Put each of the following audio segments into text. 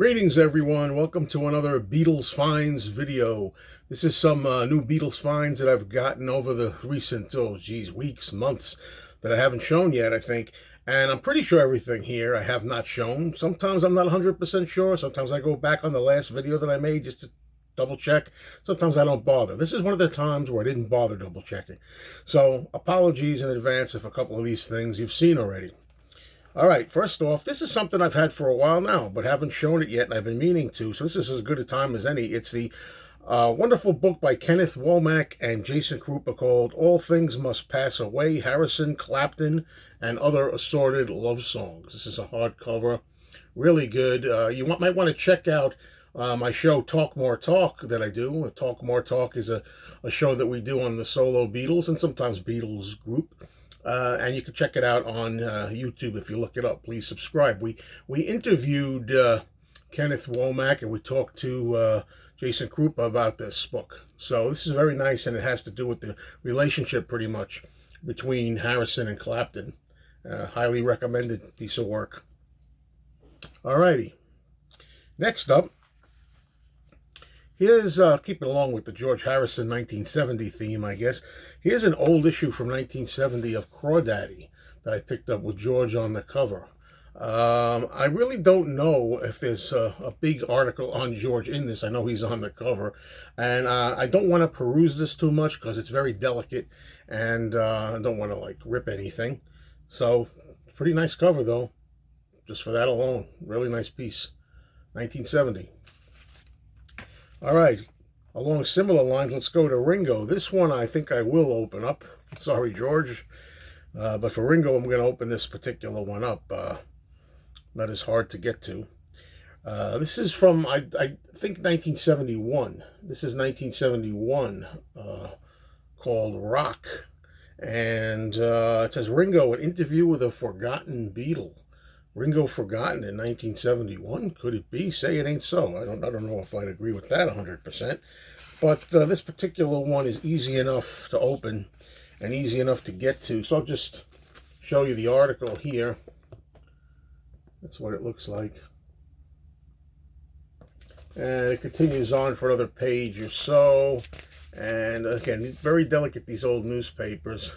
Greetings everyone, welcome to another Beatles Finds video. This is some new Beatles Finds that I've gotten over the recent, weeks, months that I haven't shown yet, I think. And I'm pretty sure everything here I have not shown. Sometimes I'm not 100% sure, sometimes I go back on the last video that I made just to double check. Sometimes I don't bother. This is one of the times where I didn't bother double checking. So apologies in advance if a couple of these things you've seen already. All right, first off, this is something I've had for a while now, but haven't shown it yet, and I've been meaning to, so this is as good a time as any. It's the wonderful book by Kenneth Womack and Jason Krupa called All Things Must Pass Away, Harrison, Clapton, and Other Assorted Love Songs. This is a hardcover, really good. You might want to check out my show, Talk More Talk, that I do. Talk More Talk is a show that we do on the solo Beatles and sometimes Beatles group. And you can check it out on YouTube if you look it up. Please subscribe. We interviewed Kenneth Womack and we talked to Jason Krupa about this book. So this is very nice, and it has to do with the relationship pretty much between Harrison and Clapton. Highly recommended piece of work. Alrighty. Next up, here's, keeping along with the George Harrison 1970 theme, I guess. Here's an old issue from 1970 of Crawdaddy that I picked up with George on the cover. I really don't know if there's a big article on George in this. I know he's on the cover. And I don't want to peruse this too much because it's very delicate. And I don't want to, rip anything. So, pretty nice cover, though. Just for that alone. Really nice piece. 1970. All right, along similar lines, let's go to Ringo. This one I think I will open up. Sorry, George. But for Ringo, I'm going to open this particular one up. Not as hard to get to. This is from, I think, 1971. This is 1971, called Rock. And it says, Ringo, an interview with a forgotten Beatle. Ringo forgotten in 1971? Could it be? Say it ain't so. I don't know if I'd agree with that 100%. But this particular one is easy enough to open and easy enough to get to. So I'll just show you the article here. That's what it looks like. And it continues on for another page or so. And again, very delicate, these old newspapers.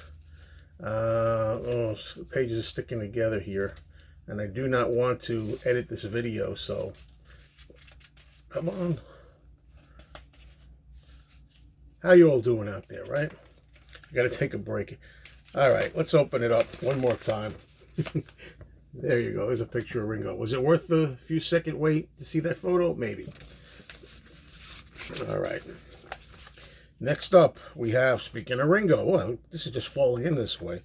Pages are sticking together here. And I do not want to edit this video, so come on. How you all doing out there, right? I gotta take a break. All right, let's open it up one more time. There you go. There's a picture of Ringo. Was it worth the few second wait to see that photo? Maybe. All right. Next up, we have, speaking of Ringo, well, this is just falling in this way.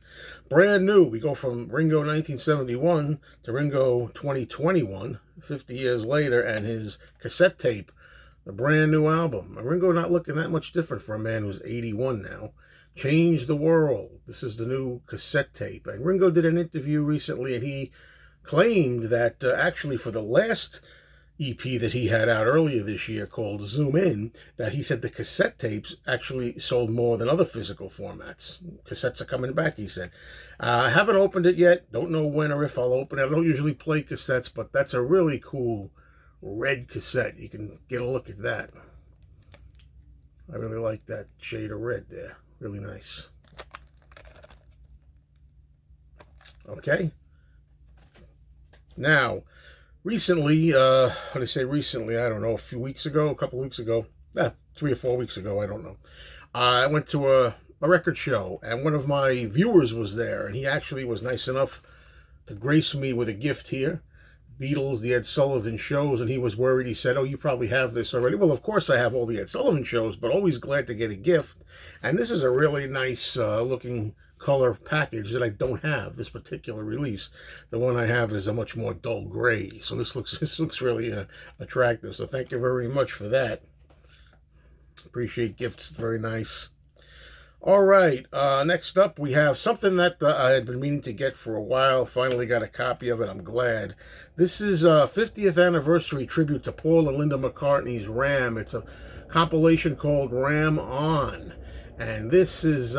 Brand new. We go from Ringo 1971 to Ringo 2021, 50 years later, and his cassette tape, a brand new album. Ringo not looking that much different for a man who's 81 now. Change the World. This is the new cassette tape. And Ringo did an interview recently, and he claimed that actually for the last EP that he had out earlier this year called Zoom In, that he said the cassette tapes actually sold more than other physical formats. Cassettes are coming back, he said. I haven't opened it yet. Don't know when or if I'll open it. I don't usually play cassettes, but that's a really cool red cassette. You can get a look at that. I really like that shade of red there. Really nice. Okay. Now, recently, how do I say recently? I don't know, a few weeks ago, a couple of weeks ago, 3 or 4 weeks ago, I don't know. I went to a record show, and one of my viewers was there, and he actually was nice enough to grace me with a gift here. Beatles, the Ed Sullivan shows, and he was worried. He said, oh, you probably have this already. Well, of course I have all the Ed Sullivan shows, but always glad to get a gift. And this is a really nice looking color package that I don't have, this particular release. The one I have is a much more dull gray, so this looks really attractive. So thank you very much for that. Appreciate gifts, very nice. All right, next up we have something that I had been meaning to get for a while. Finally got a copy of it. I'm glad. This is a 50th anniversary tribute to Paul and Linda McCartney's Ram. It's a compilation called Ram On, and this is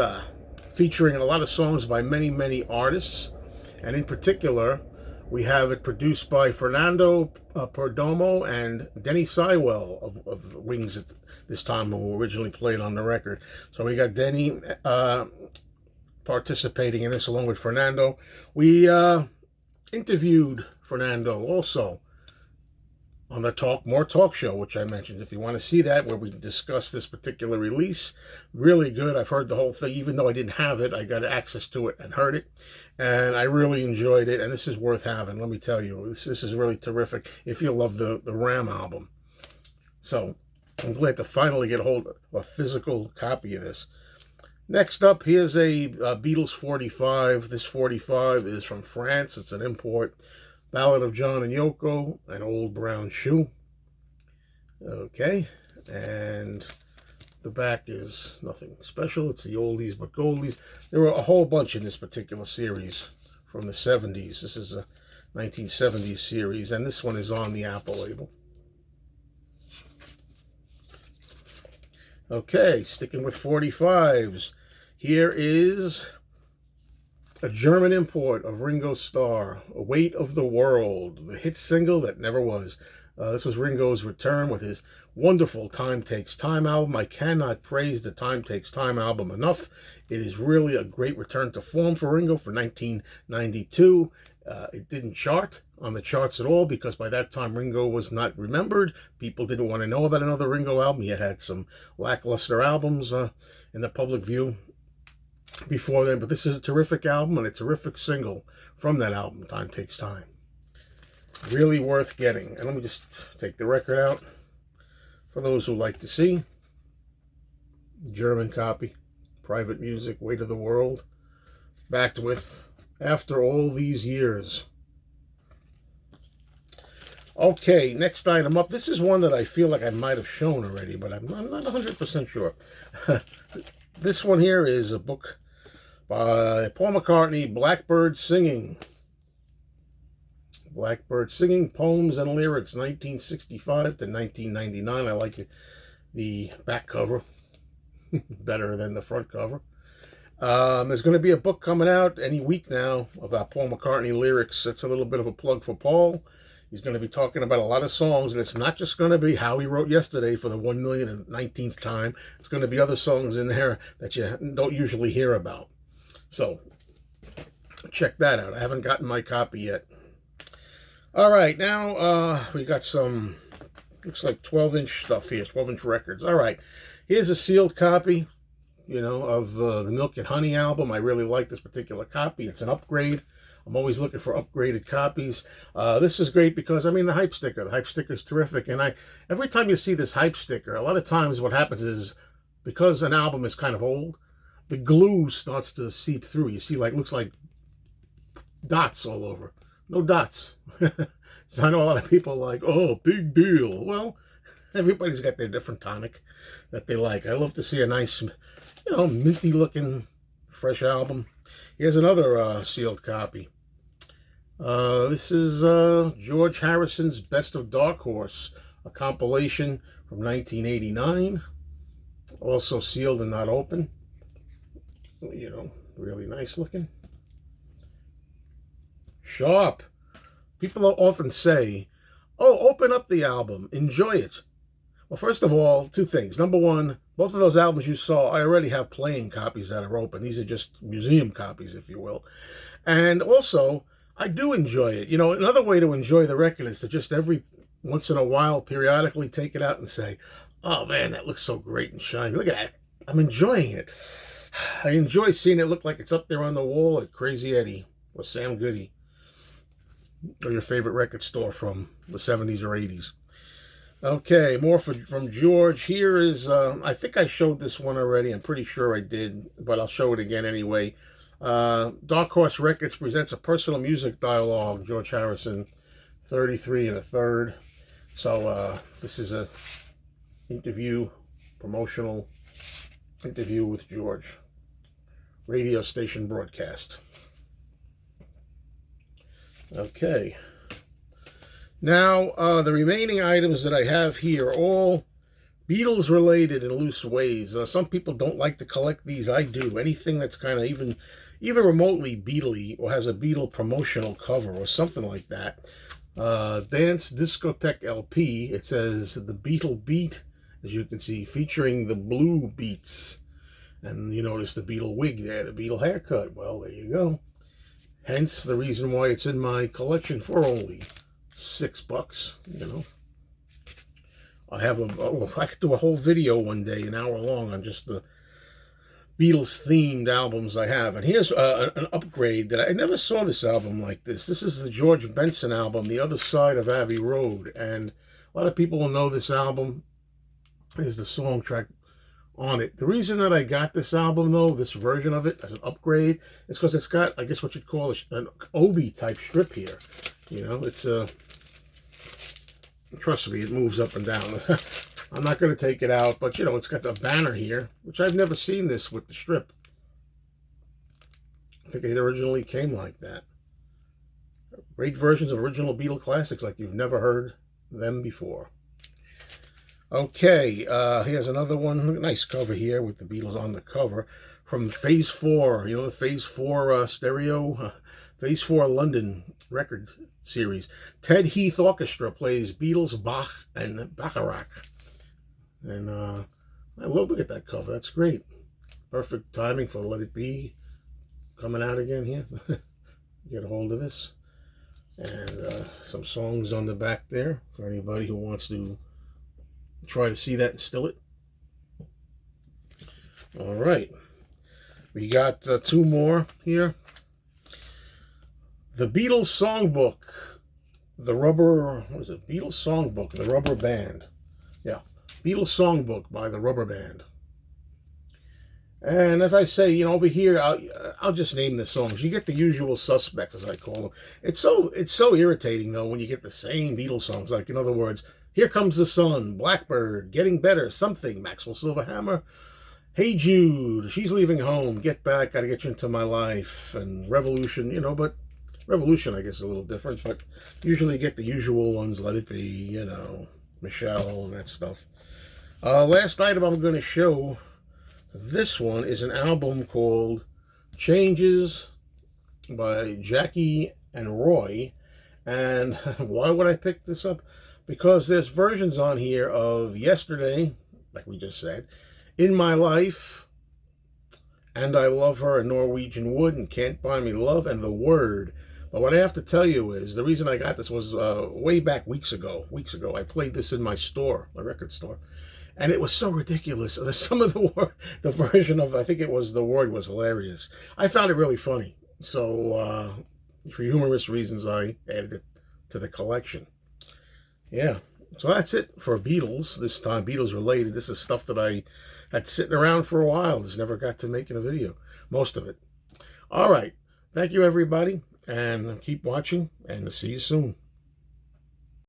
featuring a lot of songs by many artists, and in particular We have it produced by Fernando Perdomo and Denny Sywell of Wings at this time, who originally played on the record. So we got Denny participating in this along with Fernando. We interviewed Fernando also on the More Talk show, which I mentioned. If you want to see that, where we discuss this particular release, really good. I've heard the whole thing. Even though I didn't have it, I got access to it and heard it, and I really enjoyed it, and this is worth having. Let me tell you, this is really terrific if you love the Ram album. So I'm glad to finally get a hold of a physical copy of this. Next up, here's a Beatles 45. This 45 is from France. It's an import. Ballad of John and Yoko, An Old Brown Shoe. Okay, and the back is nothing special. It's the oldies but goldies. There were a whole bunch in this particular series from the 70s. This is a 1970s series, and this one is on the Apple label. Okay, sticking with 45s. Here is a German import of Ringo Starr, Weight of the World, the hit single that never was. This was Ringo's return with his wonderful Time Takes Time album. I cannot praise the Time Takes Time album enough. It is really a great return to form for Ringo for 1992. It didn't chart on the charts at all because by that time Ringo was not remembered. People didn't want to know about another Ringo album. He had some lackluster albums in the public view before then, but this is a terrific album and a terrific single from that album, Time Takes Time. Really worth getting. And let me just take the record out for those who like to see. German copy, private music, Weight of the World, backed with After All These Years. Okay, next item up. This is one that I feel like I might have shown already, but I'm not 100% sure. This one here is a book by Paul McCartney, Blackbird Singing. Blackbird Singing, Poems and Lyrics, 1965 to 1999. I like the back cover better than the front cover. There's going to be a book coming out any week now about Paul McCartney lyrics. It's a little bit of a plug for Paul. He's going to be talking about a lot of songs, and it's not just going to be how he wrote Yesterday for the 1,019th time. It's going to be other songs in there that you don't usually hear about. So, check that out. I haven't gotten my copy yet. All right, now we got some, looks like 12-inch stuff here, 12-inch records. All right, here's a sealed copy, of the Milk and Honey album. I really like this particular copy. It's an upgrade. I'm always looking for upgraded copies. This is great because, the hype sticker. The hype sticker is terrific. And every time you see this hype sticker, a lot of times what happens is, because an album is kind of old, the glue starts to seep through. You see, looks like dots all over. No dots. So I know a lot of people are like, oh, big deal. Well, everybody's got their different tonic that they like. I love to see a nice, minty-looking, fresh album. Here's another sealed copy. This is George Harrison's Best of Dark Horse, a compilation from 1989. Also sealed and not open. Really nice looking. Sharp. People often say, oh, open up the album, enjoy it. Well, first of all, two things. Number one, both of those albums you saw, I already have playing copies that are open. These are just museum copies, if you will. And also, I do enjoy it. Another way to enjoy the record is to just every once in a while, periodically take it out and say, oh man, that looks so great and shiny. Look at that. I'm enjoying it. I enjoy seeing it look like it's up there on the wall at Crazy Eddie or Sam Goody or your favorite record store from the 70s or 80s. Okay, more from George. Here is, I think I showed this one already. I'm pretty sure I did, but I'll show it again anyway. Dark Horse Records presents a personal music dialogue. George Harrison, 33 1/3. So this is a promotional interview with George. Radio station broadcast. Okay. Now, the remaining items that I have here are all Beatles related in loose ways. Some people don't like to collect these. I do. Anything that's kind of even remotely Beatle-y or has a Beatle promotional cover or something like that. Dance Discotheque LP. It says the Beetle Beat, as you can see, featuring the blue beats. And you notice the Beetle wig there, the Beetle haircut. Well, there you go. Hence the reason why it's in my collection for only $6, you know. I could do a whole video one day, an hour long, on just the Beatles themed albums I have. And here's an upgrade that I never saw this album like this. This is the George Benson album, The Other Side of Abbey Road. And a lot of people will know this album. Here's the song track on it. The reason that I got this album, though, this version of it as an upgrade, is because it's got, I guess what you'd call an Obi type strip here. You know, it's trust me, it moves up and down. I'm not going to take it out, but, you know, it's got the banner here, which I've never seen this with the strip. I think it originally came like that. Great versions of original Beatle classics like you've never heard them before. Okay, here's another one. Nice cover here with the Beatles on the cover from Phase 4. You know, the Phase 4 stereo, Phase 4 London record series. Ted Heath Orchestra plays Beatles, Bach, and Bacharach. And I love to get that cover. That's great. Perfect timing for Let It Be coming out again here. Get a hold of this. And some songs on the back there for anybody who wants to try to see that and still it. All right. We got two more here. The Beatles Songbook. The Rubber, what is it? Beatles Songbook, The Rubber Band. Yeah. Beatles Songbook by The Rubber Band. And as I say, you know, over here, I'll just name the songs. You get the usual suspects, as I call them. It's so irritating, though, when you get the same Beatles songs. Like, in other words, Here Comes the Sun, Blackbird, Getting Better, Something, Maxwell Silverhammer, Hey Jude, She's Leaving Home, Get Back, Gotta Get You Into My Life, and Revolution, you know, but Revolution, I guess, is a little different, but usually get the usual ones, Let It Be, you know, Michelle, and that stuff. Last item I'm going to show, this one is an album called Changes by Jackie and Roy. And why would I pick this up? Because there's versions on here of Yesterday, like we just said, In My Life, And I Love Her, and Norwegian Wood, and Can't Buy Me Love, and The Word. But what I have to tell you is, the reason I got this was way back weeks ago. I played this in my store, my record store. And it was so ridiculous. Some of the version of, I think it was The Word, was hilarious. I found it really funny. So, for humorous reasons, I added it to the collection. Yeah. So that's it for Beatles. This time, Beatles related. This is stuff that I had sitting around for a while. Just never got to making a video. Most of it. All right. Thank you, everybody. And keep watching. And see you soon.